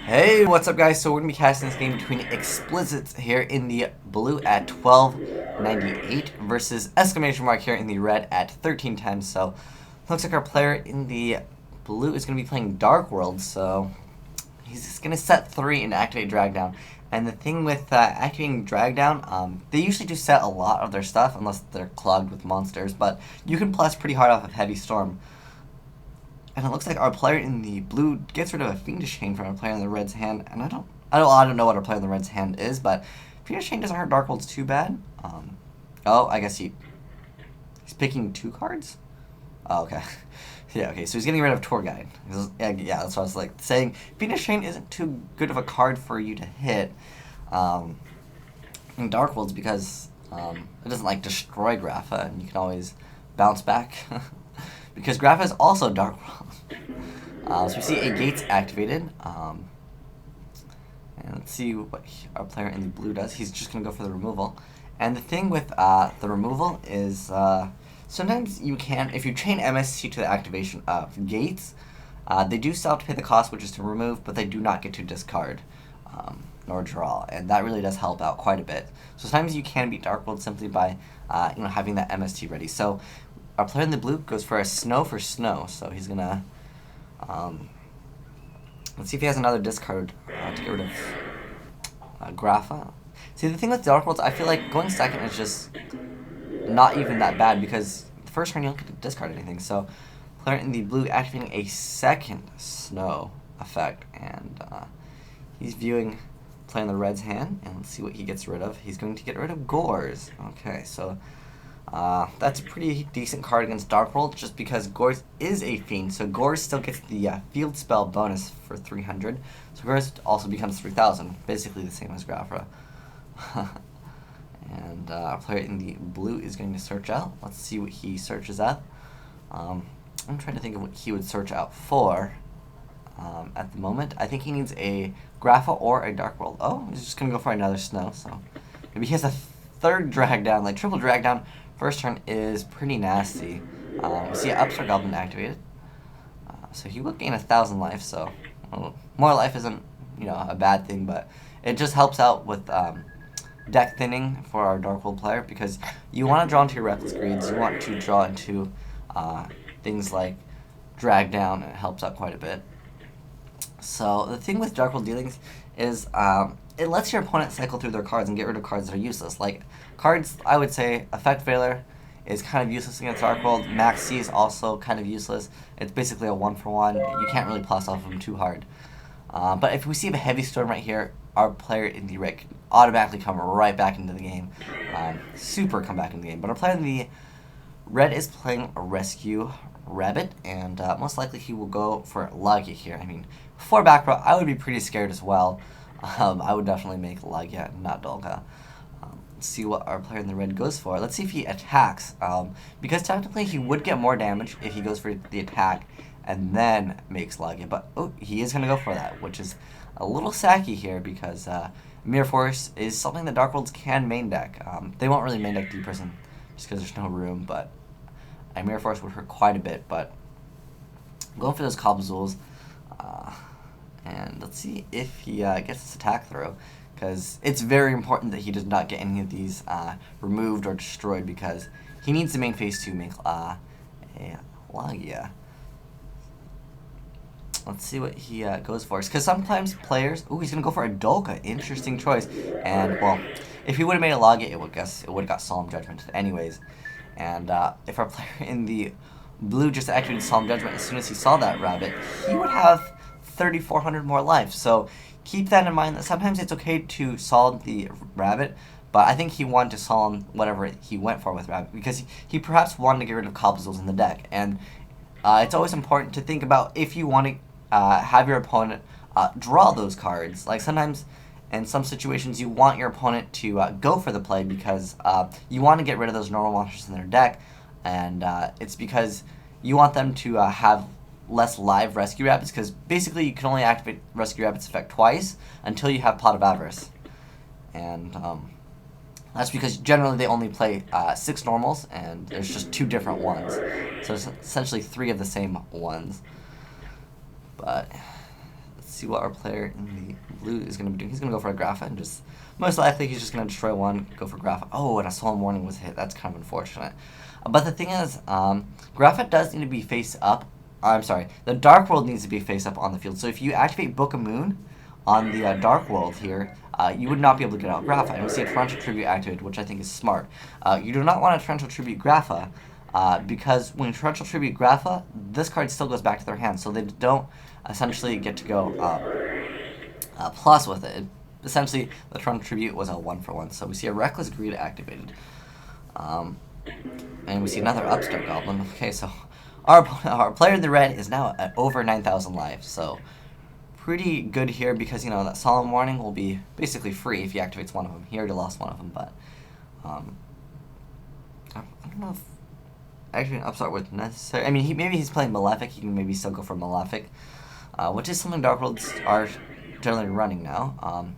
Hey, what's up guys? So we're going to be casting this game between Explicits here in the blue at 1298 versus exclamation mark here in the red at 1310. So looks like our player in the blue is going to be playing Dark World, so he's just going to set 3 and activate Drag Down. And the thing with activating Drag Down, they usually do set a lot of their stuff unless they're clogged with monsters, but you can plus pretty hard off of Heavy Storm. And it looks like our player in the blue gets rid of a Fiendish Chain from our player in the red's hand. And I don't know what our player in the red's hand is, but Fiendish Chain doesn't hurt Dark Worlds too bad. Oh, I guess he's picking 2 cards. Oh, okay. Yeah, okay. So he's getting rid of Tour Guide. Yeah, that's what I was like saying. Fiendish Chain isn't too good of a card for you to hit in Dark Worlds because it doesn't like destroy Grapha, and you can always bounce back. Because Grapha is also Dark World. So we see a Gates activated. And let's see what our player in the blue does. He's just going to go for the removal. And the thing with the removal is sometimes you can, if you chain MST to the activation of Gates, they do still have to pay the cost, which is to remove, but they do not get to discard nor draw. And that really does help out quite a bit. So sometimes you can beat Dark World simply by having that MST ready. So our player in the blue goes for a snow for snow, so he's gonna let's see if he has another discard to get rid of Grapha. See, the thing with Dark Worlds, I feel like going second is just not even that bad because the first turn you don't get to discard anything. So player in the blue activating a second snow effect, and he's viewing player in the red's hand, and let's see what he gets rid of. He's going to get rid of Gores. Okay, so that's a pretty decent card against Dark World, just because Gores is a Fiend, so Gores still gets the field spell bonus for 300, so Gores also becomes 3000, basically the same as Grafra. And our player in the blue is going to search out. Let's see what he searches out. I'm trying to think of what he would search out for at the moment. I think he needs a Grapha or a Dark World. Oh, he's just going to go for another Snow, so maybe he has a third drag down, like triple drag down. First turn is pretty nasty. We see an Upstart Goblin activated. So he will gain 1,000 life, so more life isn't, a bad thing, but it just helps out with deck thinning for our Dark World player, because you want to draw into your Reckless Greeds, you want to draw into things like Drag Down, and it helps out quite a bit. So the thing with Dark World dealings is it lets your opponent cycle through their cards and get rid of cards that are useless. Like cards, I would say, Effect Veiler is kind of useless against Dark World. Max C is also kind of useless. It's basically a 1-for-1. You can't really plus off of them too hard. But if we see a Heavy Storm right here, our player in the red can automatically come right back into the game. Super come back into the game. But our player in the red is playing a Rescue Rabbit, and most likely he will go for Lagia here. I mean, for back row, I would be pretty scared as well. I would definitely make Lagia, not Dolga. Let's see what our player in the red goes for. Let's see if he attacks, because technically he would get more damage if he goes for the attack and then makes Lagia. But he is going to go for that, which is a little sacky here because Mirror Force is something that Dark Worlds can main deck. They won't really main deck Deep Prison just because there's no room, but a Mirror Force would hurt quite a bit. But going for those Cobblezools, and let's see if he gets this attack through, because it's very important that he does not get any of these removed or destroyed, because he needs the main phase to make a Lagia. Let's see what he goes for. Because sometimes players... Ooh, he's going to go for a Dolka. Interesting choice. And, well, if he would have made a Lagia, it would have got Solemn Judgment anyways. And if our player in the blue just activated Solemn Judgment as soon as he saw that rabbit, he would have 3,400 more life. So keep that in mind, that sometimes it's okay to Solemn the rabbit, but I think he wanted to Solemn whatever he went for with rabbit, because he perhaps wanted to get rid of Cobblezools in the deck. And it's always important to think about if you want to have your opponent draw those cards. Like sometimes in some situations you want your opponent to go for the play because you want to get rid of those normal monsters in their deck, and it's because you want them to have less live Rescue Rabbits, because basically you can only activate Rescue Rabbit's effect twice until you have Pot of Avarice. And that's because generally they only play 6 normals, and there's just 2 different ones. So it's essentially 3 of the same ones. But let's see what our player in the blue is going to be doing. He's going to go for a Grapha and just, most likely he's just going to destroy one, go for Grapha. Oh, and a Solemn Warning was hit. That's kind of unfortunate. But the thing is, Grapha does need to be face up. I'm sorry, the Dark World needs to be face up on the field. So if you activate Book of Moon on the Dark World here, you would not be able to get out Grapha. And we see a Torrential Tribute activated, which I think is smart. You do not want a Torrential Tribute Grapha, because when you Torrential Tribute Grapha, this card still goes back to their hand, so they don't essentially get to go plus with it. Essentially, the Torrential Tribute was a 1-for-1, so we see a Reckless Greed activated. And we see another Upstart Goblin. Okay, so our player in the red is now at over 9,000 lives, so pretty good here because, you know, that Solemn Warning will be basically free if he activates one of them. He already lost one of them, but I don't know if actually an Upstart was necessary. I mean, maybe he's playing Malefic. He can maybe still go for Malefic, which is something Dark Worlds are generally running now.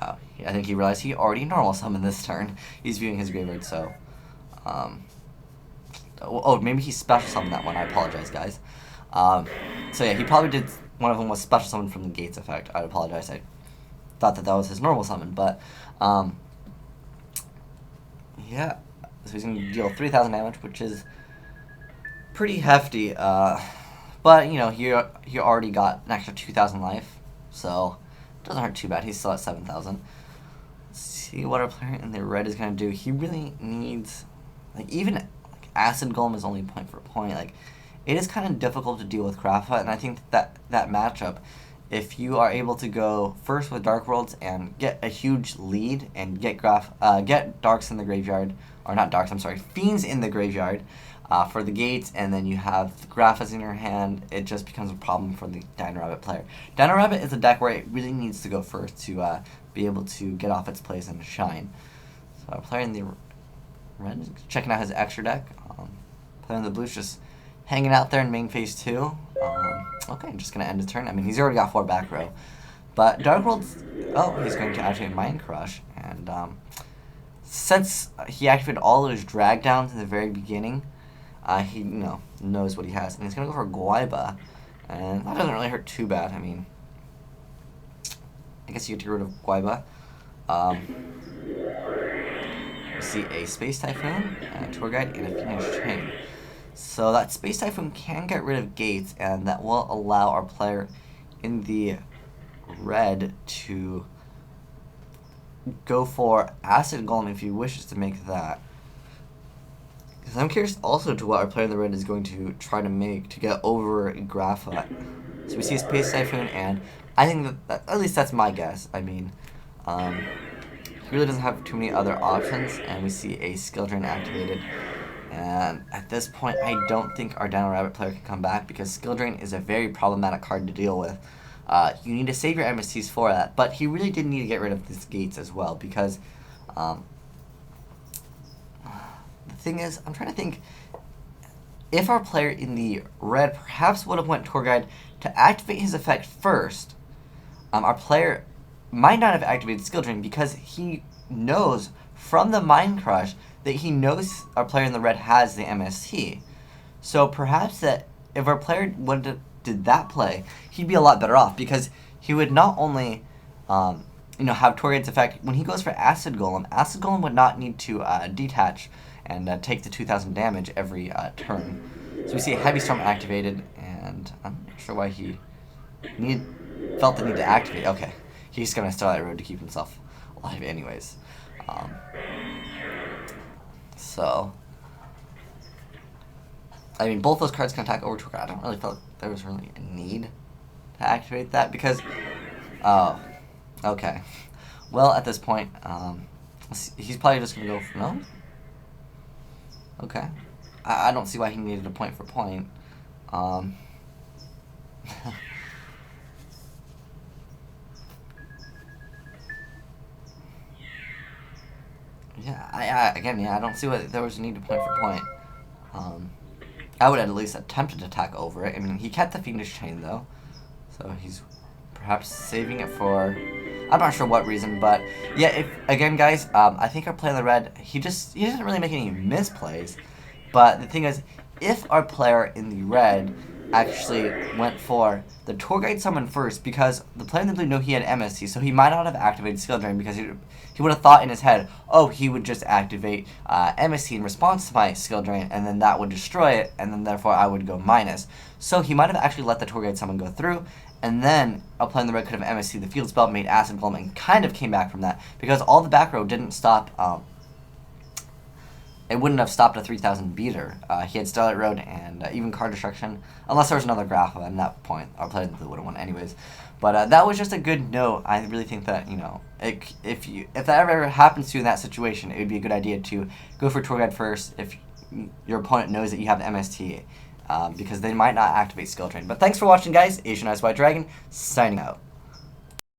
I think he realized he already normal summoned this turn. He's viewing his graveyard, so oh, maybe he special summoned that one. I apologize, guys. So yeah, he probably did. One of them was special summoned from the Gates effect. I apologize. I thought that was his normal summon, but yeah. So he's going to deal 3,000 damage, which is pretty hefty. But you know, he already got an extra 2,000 life, so it doesn't hurt too bad. He's still at 7,000. Let's see what our player in the red is going to do. He really needs, like, even like Acid Golem is only point for point. Like, it is kind of difficult to deal with Grapha, and I think that matchup, if you are able to go first with Dark Worlds and get a huge lead and get Darks in the graveyard, or not Darks, I'm sorry, Fiends in the graveyard for the Gates, and then you have the Graphas in your hand, it just becomes a problem for the Dino Rabbit player. Dino Rabbit is a deck where it really needs to go first to be able to get off its place and shine. So our player in the red is checking out his extra deck. Player in the blue is just hanging out there in main phase 2. Okay, I'm just going to end his turn. I mean, he's already got 4 back row. But Dark World's... Oh, he's going to activate Mind Crush. And since he activated all of his drag downs in the very beginning, he, you know, knows what he has. And he's going to go for Guaiba. And that doesn't really hurt too bad. I mean, I guess you get to get rid of Guaiba. We see a Space Typhoon, a Tour Guide, and a Phoenix Chain. So that Space Typhoon can get rid of Gates, and that will allow our player in the red to go for Acid Golem if he wishes to make that. Because I'm curious also to what our player in the red is going to try to make to get over Grapha. So we see a Space Typhoon, and I think that at least that's my guess. I mean, he really doesn't have too many other options, and we see a Skill Drain activated. And at this point, I don't think our Dino Rabbit player can come back because Skill Drain is a very problematic card to deal with. You need to save your MSTs for that, but he really did need to get rid of these Gates as well because the thing is, I'm trying to think if our player in the red perhaps would have went Tour Guide to activate his effect first. Our player might not have activated Skill Drain because he knows from the Mind Crush that he knows our player in the red has the MST. So perhaps that if our player did that play, he'd be a lot better off because he would not only have Tour Guide's effect. When he goes for Acid Golem would not need to detach and take the 2,000 damage every turn. So we see a Heavy Storm activated, and I'm not sure why he felt the need to activate. Okay, he's going to start that road to keep himself alive anyways. So, I mean, both those cards can attack over Tour Guide. I don't really feel like there was really a need to activate that because, oh, okay. Well, at this point, he's probably just going to go for, no? Okay. I don't see why he needed a point for point. Yeah, I don't see why there was a need to point for point. I would at least attempt to attack over it. I mean, he kept the Fiendish Chain, though. So he's perhaps saving it for... I'm not sure what reason, but... Yeah, again, guys, I think our player in the red, he doesn't really make any misplays. But the thing is, if our player in the red actually went for the tour guide summon first because the player in the blue knew he had MST, so he might not have activated skill drain because he would have thought in his head, oh, he would just activate MST in response to my skill drain, and then that would destroy it, and then therefore I would go minus. So he might have actually let the tour guide summon go through, and then a player in the red could have MST the field spell, made Acid Golem, and kind of came back from that because all the back row didn't stop. It wouldn't have stopped a 3000 beater. He had Starlight Road and even Card Destruction, unless there was another graph at that point. Our player would have won anyways. But that was just a good note. I really think that, you know, if that ever happens to you in that situation, it would be a good idea to go for Tour Guide first if your opponent knows that you have the MST, because they might not activate Skill Drain. But thanks for watching, guys. Asian Ice White Dragon, signing out.